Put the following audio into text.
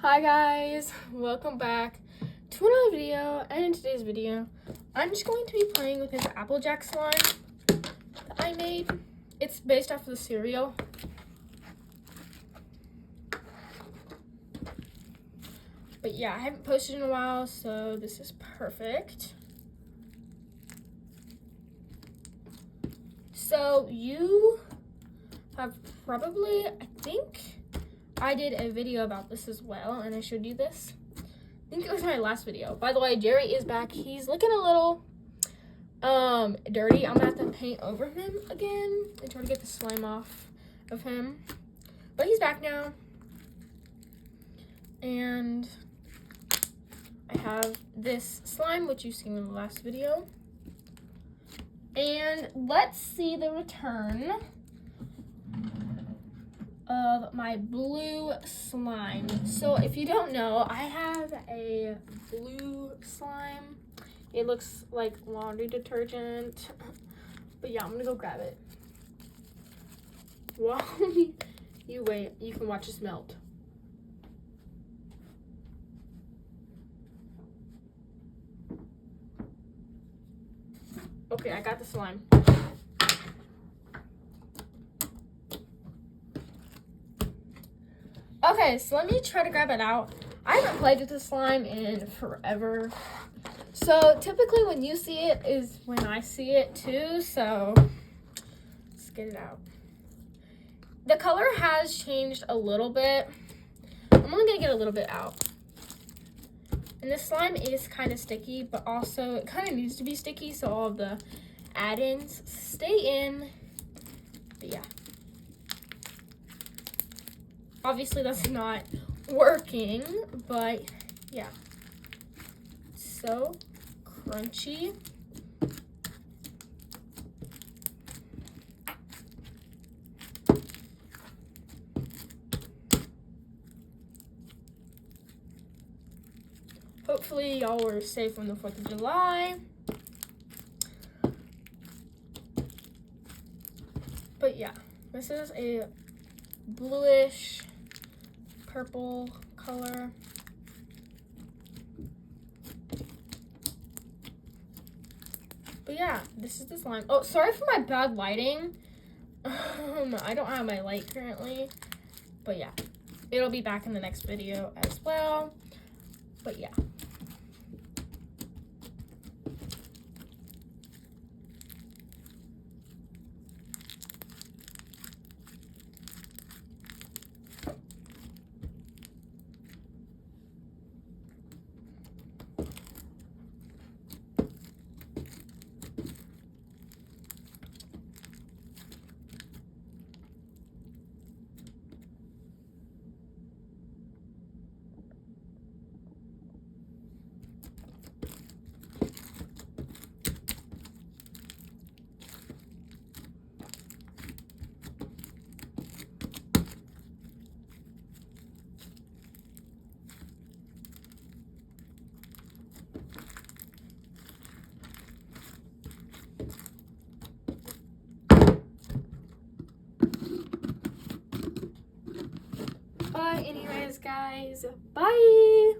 Hi guys, welcome back to another video, and in today's video I'm just going to be playing with this Applejack slime that I made. It's based off of the cereal. But yeah, I haven't posted in a while, so this is perfect. So you have probably, I think I did a video about this as well, and I showed you this. I think it was my last video. By the way, Jerry is back. He's looking a little dirty. I'm gonna have to paint over him again and try to get the slime off of him. But he's back now. And I have this slime, which you've seen in the last video. And let's see the return of my blue slime. So if you don't know, I have a blue slime. It looks like laundry detergent. But yeah, I'm gonna go grab it. While you wait, you can watch this melt. Okay, I got the slime. Okay, so let me try to grab it out. I haven't played with the slime in forever. So typically when you see it is when I see it too, so let's get it out. The color has changed a little bit. I'm only gonna get a little bit out. And the slime is kind of sticky, but also it kind of needs to be sticky so all of the add-ins stay in. But yeah. Obviously that's not working, but yeah. So crunchy. Hopefully y'all were safe on the 4th of July. But yeah, this is a bluish purple color. But yeah, this is the slime. Oh, sorry for my bad lighting. I don't have my light currently. But yeah, it'll be back in the next video as well. But yeah. But anyways, guys, bye.